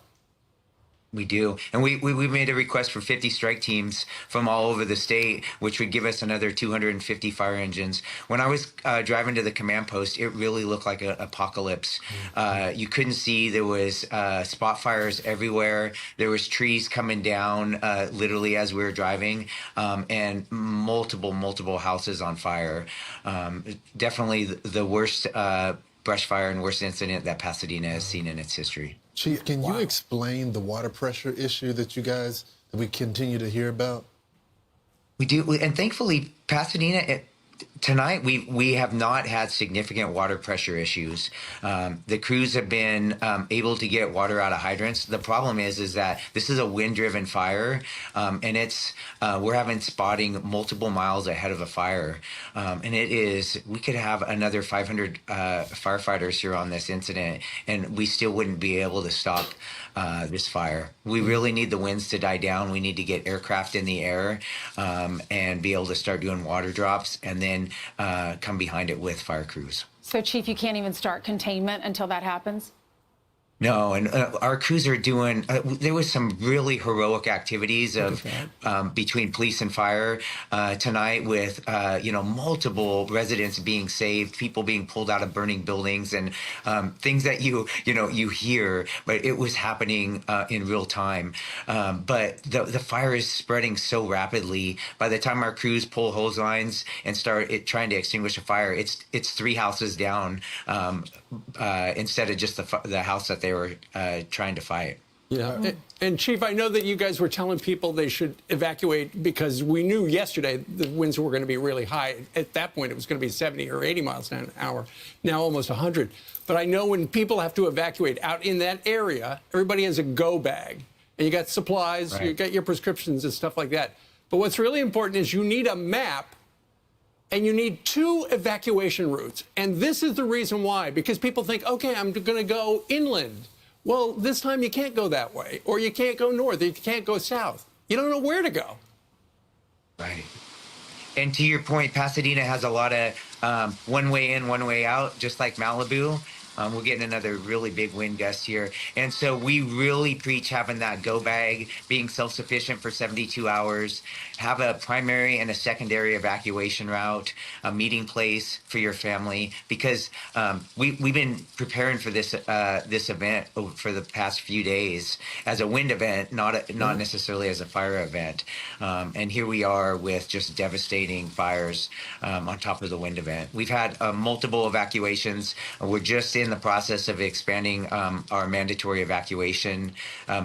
We do. And we made a request for 50 strike teams from all over the state, which would give us another 250 fire engines. When I was driving to the command post, it really looked like an apocalypse. You couldn't see. There was spot fires everywhere. There was trees coming down literally as we were driving, and multiple houses on fire. Definitely the worst brush fire and worst incident that Pasadena has seen in its history. Chief, can you explain the water pressure issue that we continue to hear about? We do, and thankfully, Pasadena, tonight we have not had significant water pressure issues. The crews have been able to get water out of hydrants. The problem is that this is a wind-driven fire, and we're having spotting multiple miles ahead of a fire, and we could have another 500 firefighters here on this incident, and we still wouldn't be able to stop this fire. We really need the winds to die down. We need to get aircraft in the air and be able to start doing water drops, and then come behind it with fire crews. So, Chief, you can't even start containment until that happens? No, and our crews are doing, there was some really heroic activities between police and fire tonight with, multiple residents being saved, people being pulled out of burning buildings, and things that you hear, but it was happening in real time. But the fire is spreading so rapidly. By the time our crews pull hose lines and start trying to extinguish a fire, it's 3 houses down instead of just the house that they were trying to fight. Yeah, and Chief, I know that you guys were telling people they should evacuate because we knew yesterday the winds were going to be really high. At that point, it was going to be 70 or 80 miles an hour, now almost 100. But I know when people have to evacuate out in that area, everybody has a go bag, and you got supplies, you got your prescriptions and stuff like that. But what's really important is you need a map, and you need 2 evacuation routes. And this is the reason why, because people think, okay, I'm going to go inland. Well, this time you can't go that way, or you can't go north, or you can't go south. You don't know where to go. Right. And to your point, Pasadena has a lot of one way in, one way out, just like Malibu. We're getting another really big wind gust here. And so we really preach having that go bag, being self-sufficient for 72 hours, have a primary and a secondary evacuation route, a meeting place for your family, because we've been preparing for this event for the past few days as a wind event, not necessarily as a fire event. And here we are with just devastating fires on top of the wind event. We've had multiple evacuations. We're just in the process of expanding our mandatory evacuation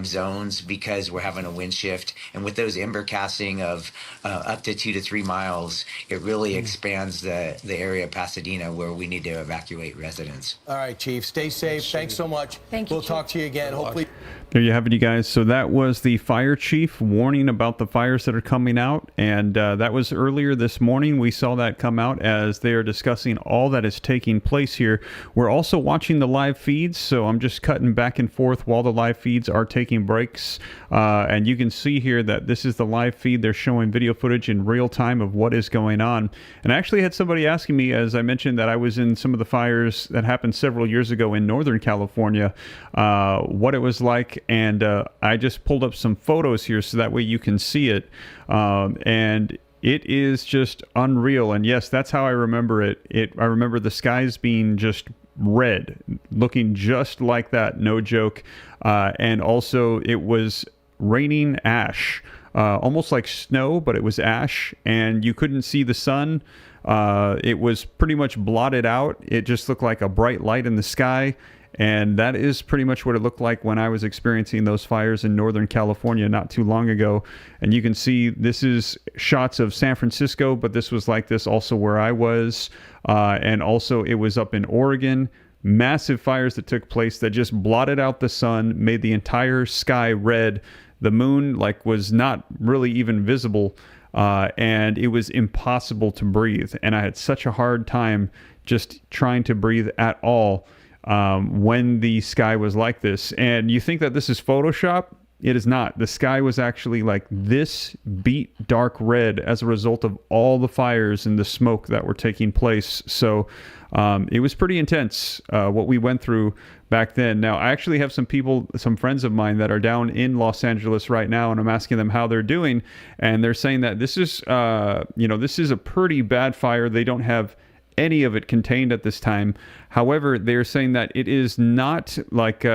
zones because we're having a wind shift. And with those ember casting of up to 2 to 3 miles, it really expands the area of Pasadena where we need to evacuate residents. All right, Chief. Stay safe. Thanks so much. Thank you, We'll talk to you again. Hopefully. There you have it, you guys. So that was the fire chief warning about the fires that are coming out. And that was earlier this morning. We saw that come out as they are discussing all that is taking place here. We're also watching the live feeds. So I'm just cutting back and forth while the live feeds are taking breaks. And you can see here that this is the live feed. They're showing video footage in real time of what is going on. And I actually had somebody asking me, as I mentioned, that I was in some of the fires that happened several years ago in Northern California, what it was like. And I just pulled up some photos here so that way you can see it. And it is just unreal. And yes, that's how I remember it. I remember the skies being just red, looking just like that, no joke. And also it was raining ash, almost like snow, but it was ash, and you couldn't see the sun. It was pretty much blotted out. It just looked like a bright light in the sky. And that is pretty much what it looked like when I was experiencing those fires in Northern California not too long ago. And you can see this is shots of San Francisco, but this was like this also where I was. And also it was up in Oregon. Massive fires that took place that just blotted out the sun, made the entire sky red. The moon was not really even visible. And it was impossible to breathe. And I had such a hard time just trying to breathe at all. When the sky was like this. And you think that this is Photoshop? It is not. The sky was actually like this beet dark red as a result of all the fires and the smoke that were taking place. So it was pretty intense what we went through back then. Now, I actually have some friends of mine that are down in Los Angeles right now, and I'm asking them how they're doing. And they're saying that this is, this is a pretty bad fire. They don't have any of it contained at this time. However, they're saying that it is not like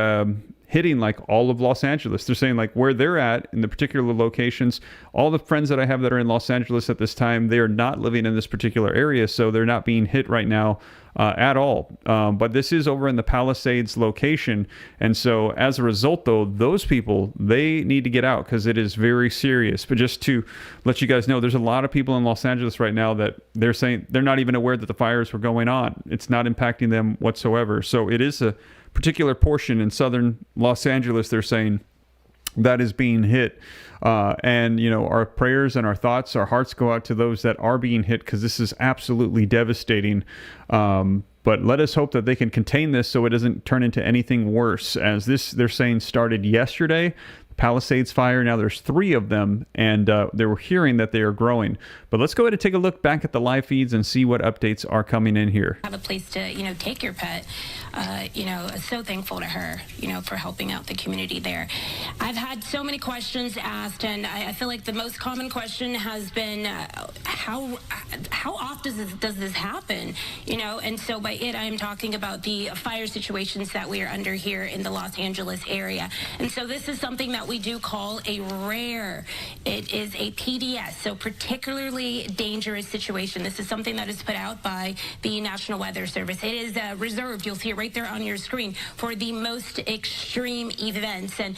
hitting like all of Los Angeles. They're saying like where they're at in the particular locations, all the friends that I have that are in Los Angeles at this time, they are not living in this particular area, so they're not being hit right now at all. But this is over in the Palisades location, and so as a result, though, those people, they need to get out because it is very serious. But just to let you guys know, there's a lot of people in Los Angeles right now that they're saying they're not even aware that the fires were going on. It's not impacting them whatsoever. So it is a particular portion in southern Los Angeles, they're saying, that is being hit. And, our prayers and our thoughts, our hearts go out to those that are being hit because this is absolutely devastating. But let us hope that they can contain this so it doesn't turn into anything worse. As this, they're saying, started yesterday. Palisades fire. Now there's 3 of them, and they were hearing that they are growing. But let's go ahead and take a look back at the live feeds and see what updates are coming in here. Have a place to, take your pet. So thankful to her, for helping out the community there. I've had so many questions asked, and I feel like the most common question has been, how often does this happen? And so by it, I am talking about the fire situations that we are under here in the Los Angeles area. And so this is something that we do call a rare. It is a PDS, so particularly dangerous situation. This is something that is put out by the National Weather Service. It is reserved, you'll see it right there on your screen, for the most extreme events. And,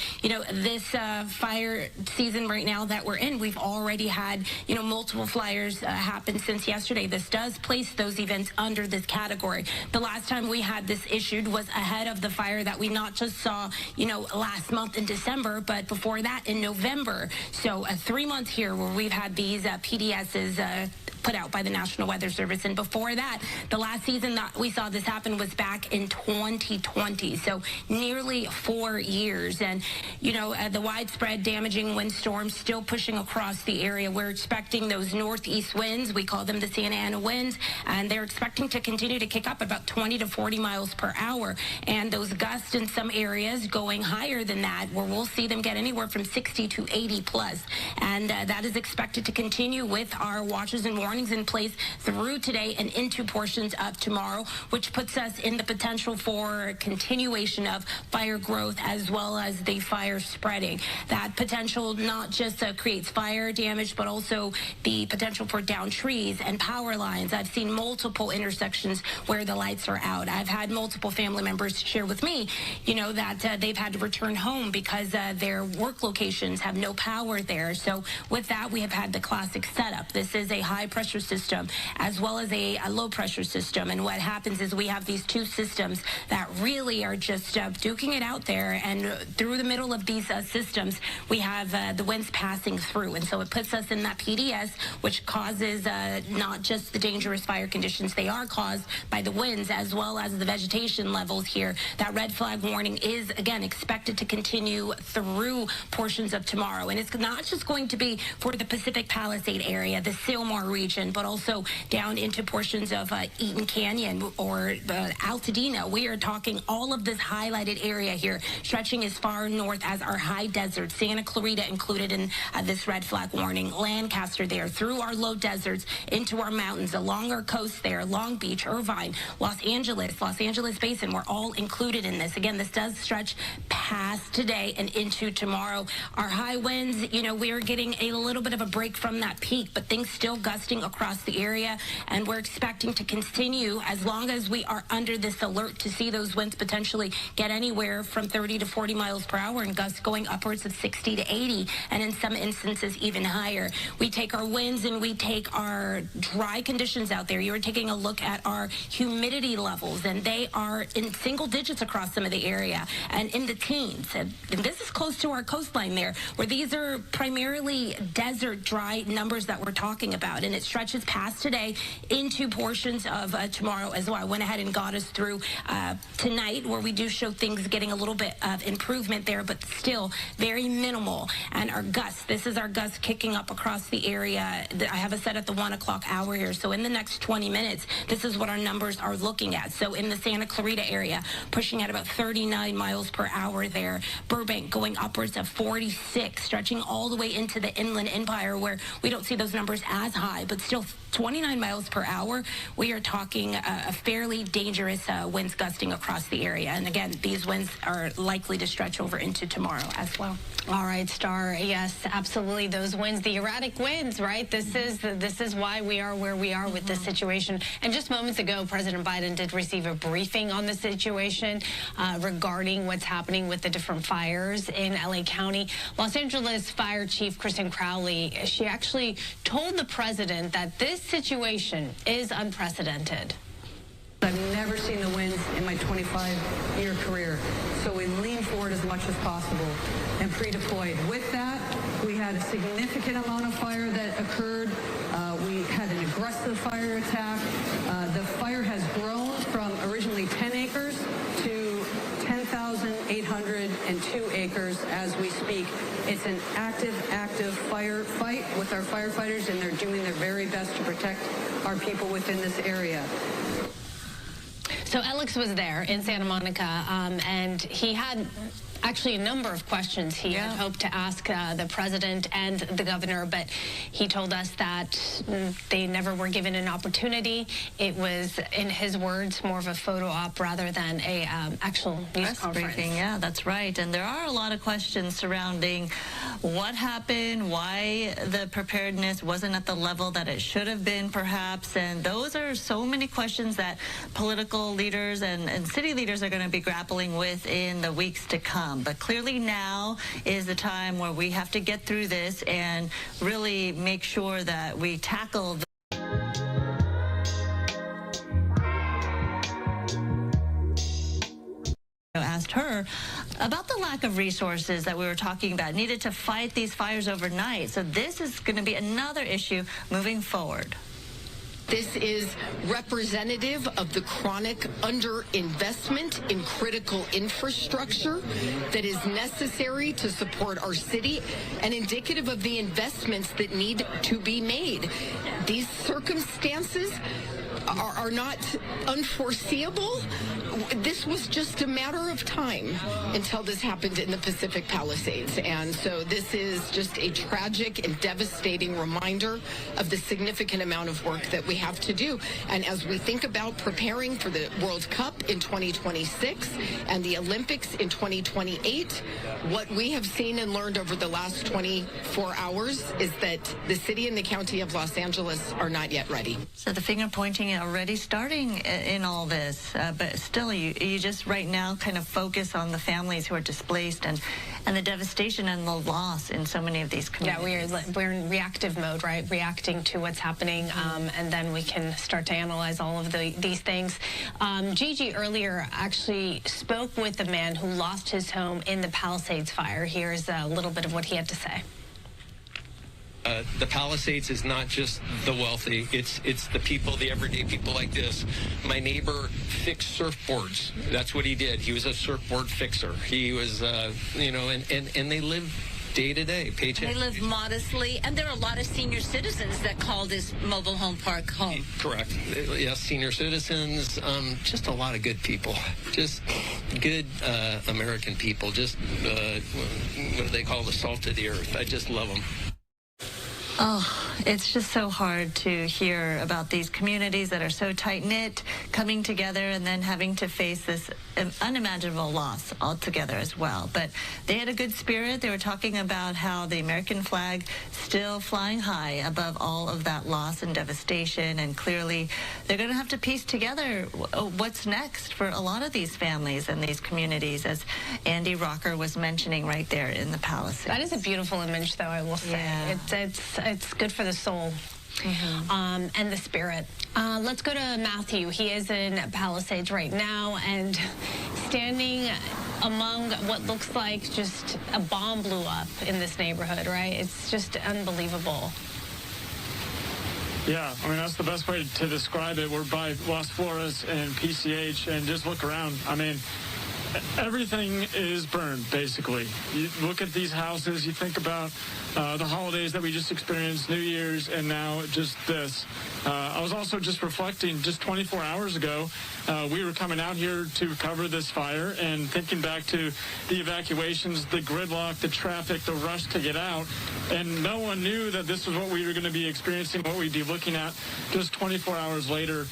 this fire season right now that we're in, we've already had, multiple fires happen since yesterday. This does place those events under this category. The last time we had this issued was ahead of the fire that we not just saw, last month in December, but before that in November. So 3 months here where we've had these PDSs put out by the National Weather Service. And before that, the last season that we saw this happen was back in 2020. So nearly 4 years. And, the widespread damaging windstorms still pushing across the area. We're expecting those northeast winds. We call them the Santa Ana winds. And they're expecting to continue to kick up about 20 to 40 miles per hour. And those gusts in some areas going higher than that, where we'll see them get anywhere from 60 to 80 plus. And that is expected to continue with our watches and warnings in place through today and into portions of tomorrow, which puts us in the potential for continuation of fire growth as well as the fire spreading. That potential not just creates fire damage, but also the potential for downed trees and power lines. I've seen multiple intersections where the lights are out. I've had multiple family members share with me, that they've had to return home because their work locations have no power there. So with that, we have had the classic setup. This is a high pressure system as well as a low pressure system. And what happens is we have these 2 systems that really are just duking it out there. And through the middle of these systems, we have the winds passing through. And so it puts us in that PDS, which causes not just the dangerous fire conditions. They are caused by the winds as well as the vegetation levels here. That red flag warning is, again, expected to continue through portions of tomorrow. And it's not just going to be for the Pacific Palisade area, the Sylmar region, but also down into portions of Eaton Canyon or Altadena. We are talking all of this highlighted area here, stretching as far north as our high desert, Santa Clarita included in this red flag warning, Lancaster there, through our low deserts, into our mountains, along our coast there, Long Beach, Irvine, Los Angeles Basin. We're all included in this. Again, this does stretch past today and into tomorrow. Our high winds, we are getting a little bit of a break from that peak, but things still gusting across the area, and we're expecting to continue as long as we are under this alert to see those winds potentially get anywhere from 30 to 40 miles per hour and gusts going upwards of 60 to 80, and in some instances even higher. We take our winds and we take our dry conditions out there. You're taking a look at our humidity levels, and they are in single digits across some of the area and in the teens. And this is close to our coastline there, where these are primarily desert dry numbers that we're talking about, and it stretches past today into portions of tomorrow as well. I went ahead and got us through tonight, where we do show things getting a little bit of improvement there, but still very minimal. And our gusts, this is our gusts kicking up across the area. I have it set at the 1 o'clock hour here. So in the next 20 minutes, this is what our numbers are looking at. So in the Santa Clarita area, pushing at about 39 miles per hour there. Burbank going upwards of 46, stretching all the way into the Inland Empire, where we don't see those numbers as high, but still 29 miles per hour. We are talking a fairly dangerous winds gusting across the area. And again, these winds are likely to stretch over into tomorrow as well. All right, Star. Yes, absolutely. Those winds, the erratic winds, right? This is why we are where we are with this situation. And just moments ago, President Biden did receive a briefing on the situation regarding what's happening with the different fires in LA County. Los Angeles Fire Chief Kristen Crowley, she actually told the president that this situation is unprecedented. I've never seen the winds in my 25-year career, so we lean forward as much as possible and pre-deployed. With that, we had a significant amount of fire that occurred. We had an aggressive fire attack. The fire has grown from originally 10 acres to 10,802 acres as we speak. It's an active firefight with our firefighters, and they're doing their very best to protect our people within this area. So Alex was there in Santa Monica, and he had actually a number of questions he had hoped to ask the president and the governor, but he told us that they never were given an opportunity. It was, in his words, more of a photo op rather than a actual news conference. Briefing. Yeah, that's right. And there are a lot of questions surrounding what happened, why the preparedness wasn't at the level that it should have been, perhaps. And those are so many questions that political leaders and city leaders are going to be grappling with in the weeks to come. But clearly now is the time where we have to get through this and really make sure that we tackle the asked her about the lack of resources that we were talking about needed to fight these fires overnight. So this is going to be another issue moving forward. This is representative of the chronic underinvestment in critical infrastructure that is necessary to support our city and indicative of the investments that need to be made. These circumstances are not unforeseeable. This was just a matter of time until this happened in the Pacific Palisades. And so this is just a tragic and devastating reminder of the significant amount of work that we have to do. And as we think about preparing for the World Cup in 2026 and the Olympics in 2028, what we have seen and learned over the last 24 hours is that the city and the county of Los Angeles are not yet ready. So the finger pointing already starting in all this, but still you just right now kind of focus on the families who are displaced and the devastation and the loss in so many of these communities. Yeah, we're in reactive mode, right? Reacting to what's happening, and then we can start to analyze all of these things. Gigi earlier actually spoke with the man who lost his home in the Palisades fire. Here's a little bit of what he had to say. The Palisades is not just the wealthy, it's the people, the everyday people like this. My neighbor fixed surfboards. That's what he did. He was a surfboard fixer. He was, you know, and they live day to day, paycheck. They live modestly, and there are a lot of senior citizens that call this mobile home park home. Correct. Yes, senior citizens, just a lot of good people, just good American people, just what do they call the salt of the earth. I just love them. Oh, it's just so hard to hear about these communities that are so tight-knit, coming together and then having to face this unimaginable loss altogether as well. But they had a good spirit. They were talking about how the American flag still flying high above all of that loss and devastation, and clearly they're going to have to piece together what's next for a lot of these families and these communities, as Andy Rocker was mentioning right there in the Palisades. That is a beautiful image, though, I will say. Yeah. It's good for the soul. And the spirit. Let's go to Matthew. He is in Palisades right now and standing among what looks like just a bomb blew up in this neighborhood, right? It's just unbelievable. Yeah, I mean, that's the best way to describe it. We're by Las Flores and PCH, and just look around. I mean, everything is burned, basically. You look at these houses, you think about the holidays that we just experienced, New Year's, and now just this. I was also just reflecting, just 24 hours ago, we were coming out here to cover this fire and thinking back to the evacuations, the gridlock, the traffic, the rush to get out, and no one knew that this was what we were going to be experiencing, what we'd be looking at just 24 hours later.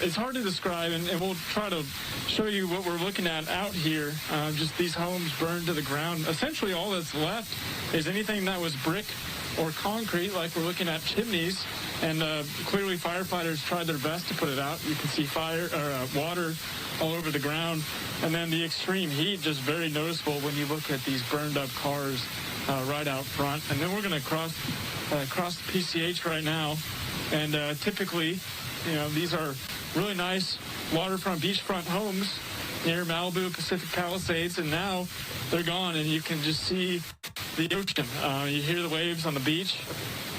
It's hard to describe, and we'll try to show you what we're looking at out here. Just these homes burned to the ground. Essentially, all that's left is anything that was brick or concrete, like we're looking at chimneys, and clearly firefighters tried their best to put it out. You can see fire or water all over the ground, and then the extreme heat just very noticeable when you look at these burned up cars right out front. And then we're going to cross the PCH right now, and typically, you know, these are really nice waterfront, beachfront homes near Malibu, Pacific Palisades, and now they're gone, and you can just see the ocean. You hear the waves on the beach,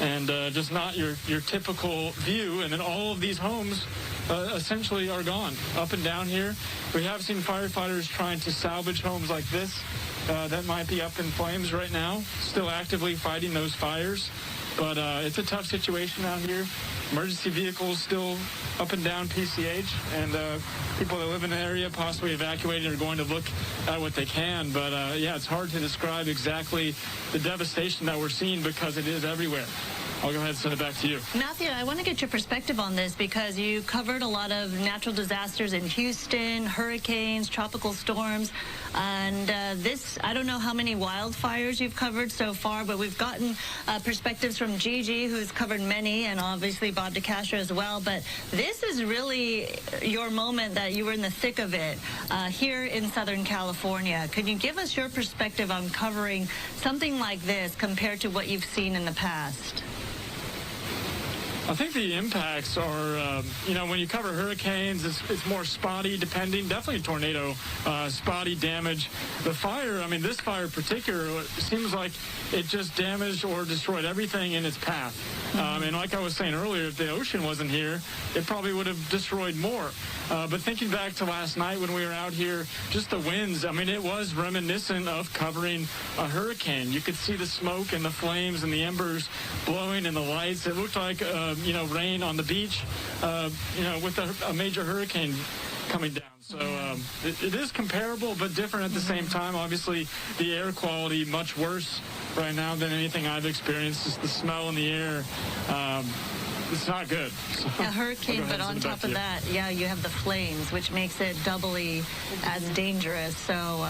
and just not your typical view. And then all of these homes essentially are gone. Up and down here, we have seen firefighters trying to salvage homes like this that might be up in flames right now, still actively fighting those fires. But it's a tough situation out here. Emergency vehicles still up and down PCH, and people that live in the area possibly evacuating are going to look at what they can. But yeah, it's hard to describe exactly the devastation that we're seeing because it is everywhere. I'll go ahead and send it back to you. Matthew, I want to get your perspective on this because you covered a lot of natural disasters in Houston, hurricanes, tropical storms, and this, I don't know how many wildfires you've covered so far, but we've gotten perspectives from Gigi, who's covered many, and obviously Bob DeCastro as well, but this is really your moment that you were in the thick of it here in Southern California. Could you give us your perspective on covering something like this compared to what you've seen in the past? I think the impacts are, you know, when you cover hurricanes, it's more spotty, depending. Definitely tornado, spotty damage. The fire, I mean, this fire in particular, seems like it just damaged or destroyed everything in its path. And like I was saying earlier, if the ocean wasn't here, it probably would have destroyed more. But thinking back to last night when we were out here, just the winds, I mean, it was reminiscent of covering a hurricane. You could see the smoke and the flames and the embers blowing and the lights. It looked like, you know, rain on the beach, you know, with a major hurricane coming down. So it is comparable but different at the same time. Obviously, the air quality much worse right now than anything I've experienced. Just the smell in the air. It's not good. So, a hurricane, but on top of that, yeah, you have the flames, which makes it doubly as dangerous. So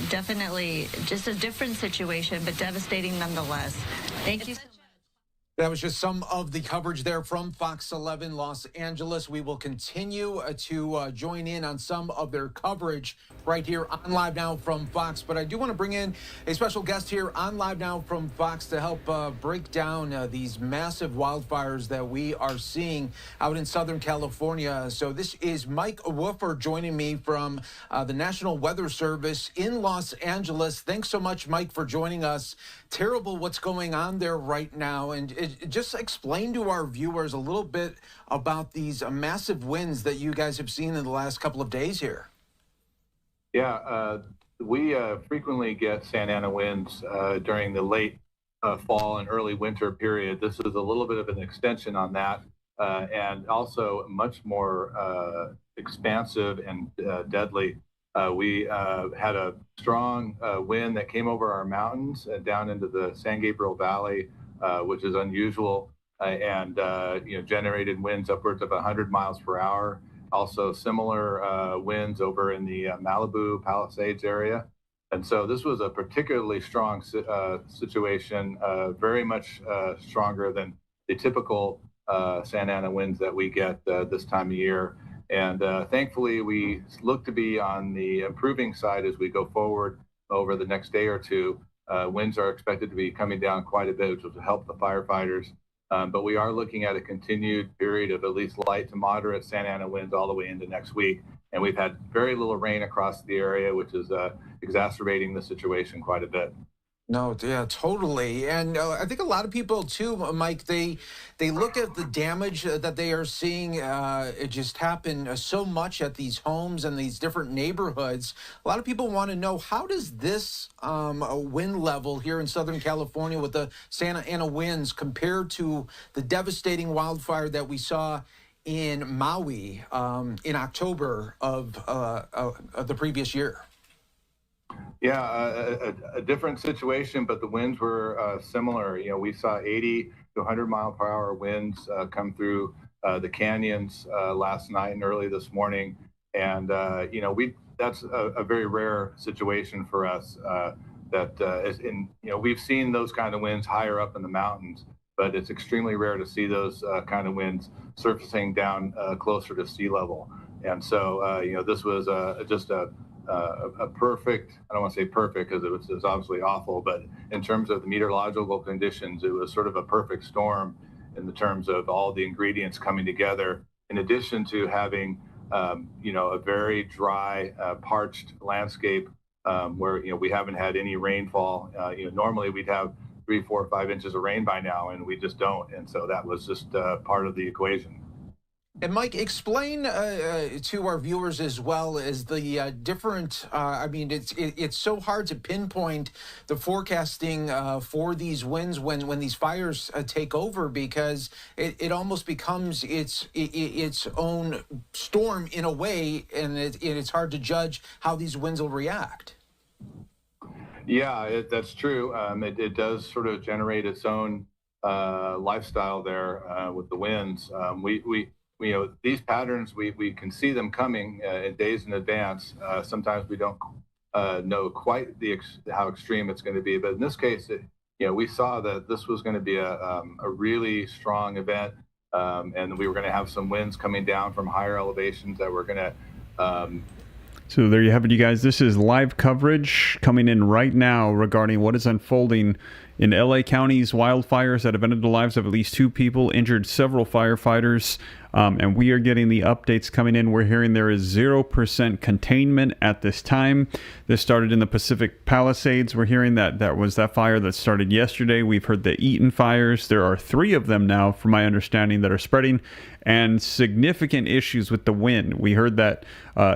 definitely just a different situation, but devastating nonetheless. Thank you so much. That was just some of the coverage there from Fox 11 Los Angeles. We will continue to join in on some of their coverage right here on Live Now from Fox. But I do want to bring in a special guest here on Live Now from Fox to help break down these massive wildfires that we are seeing out in Southern California. So this is Mike Woofer joining me from the National Weather Service in Los Angeles. Thanks so much, Mike, for joining us. Terrible what's going on there right now. And just explain to our viewers a little bit about these massive winds that you guys have seen in the last couple of days here. Yeah, we frequently get Santa Ana winds during the late fall and early winter period. This is a little bit of an extension on that, and also much more expansive and deadly. We had a strong wind that came over our mountains down into the San Gabriel Valley, which is unusual, and you know, generated winds upwards of 100 miles per hour. Also similar winds over in the Malibu Palisades area. And so this was a particularly strong situation, very much stronger than the typical Santa Ana winds that we get this time of year. And thankfully, we look to be on the improving side as we go forward over the next day or two. Winds are expected to be coming down quite a bit, which will help the firefighters. But we are looking at a continued period of at least light to moderate Santa Ana winds all the way into next week. And we've had very little rain across the area, which is exacerbating the situation quite a bit. No, yeah, totally. And I think a lot of people too, Mike, they look at the damage that they are seeing. It just happen so much at these homes and these different neighborhoods. A lot of people want to know, how does this wind level here in Southern California with the Santa Ana winds compare to the devastating wildfire that we saw in Maui in October of the previous year? Yeah, a different situation, but the winds were similar. You know, we saw 80 to 100 mile per hour winds come through the canyons last night and early this morning, and you know, that's a very rare situation for us. We've seen those kind of winds higher up in the mountains, but it's extremely rare to see those kind of winds surfacing down closer to sea level. And so, you know, this was just a perfect, I don't want to say perfect because it was obviously awful, but in terms of the meteorological conditions, it was sort of a perfect storm in the terms of all the ingredients coming together, in addition to having, you know, a very dry, parched landscape where, you know, we haven't had any rainfall. You know, normally we'd have 3, 4, 5 inches of rain by now, and we just don't. And so that was just part of the equation. And Mike, explain to our viewers as well as the different. I mean, it's so hard to pinpoint the forecasting for these winds when these fires take over, because it almost becomes its own storm in a way, and it's hard to judge how these winds will react. Yeah, that's true. It does sort of generate its own lifestyle there with the winds. You know, these patterns, we can see them coming days in advance. Sometimes we don't know quite how extreme it's going to be, but in this case, you know, we saw that this was going to be a really strong event, and we were going to have some winds coming down from higher elevations that were going to. So there you have it, you guys. This is live coverage coming in right now regarding what is unfolding in LA County's wildfires that have ended the lives of at least 2 people, injured several firefighters, and we are getting the updates coming in. We're hearing there is 0% containment at this time. This started in the Pacific Palisades. We're hearing that was that fire that started yesterday. We've heard the Eaton fires. There are 3 of them now, from my understanding, that are spreading, and significant issues with the wind. We heard that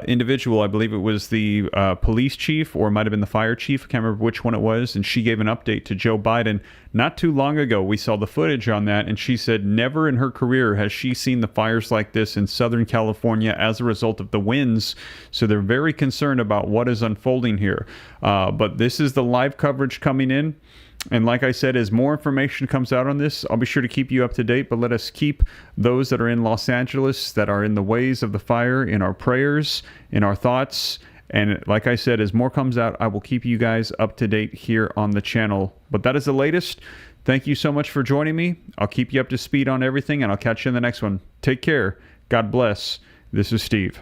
individual, I believe it was the police chief, or it might have been the fire chief, I can't remember which one it was, and she gave an update to Joe Biden not too long ago. We saw the footage on that, and she said never in her career has she seen the fires like this in Southern California as a result of the winds. So they're very concerned about what is unfolding here. But this is the live coverage coming in. And like I said, as more information comes out on this, I'll be sure to keep you up to date. But let us keep those that are in Los Angeles, that are in the ways of the fire, in our prayers, in our thoughts. And like I said, as more comes out, I will keep you guys up to date here on the channel. But that is the latest. Thank you so much for joining me. I'll keep you up to speed on everything, and I'll catch you in the next one. Take care. God bless. This is Steve.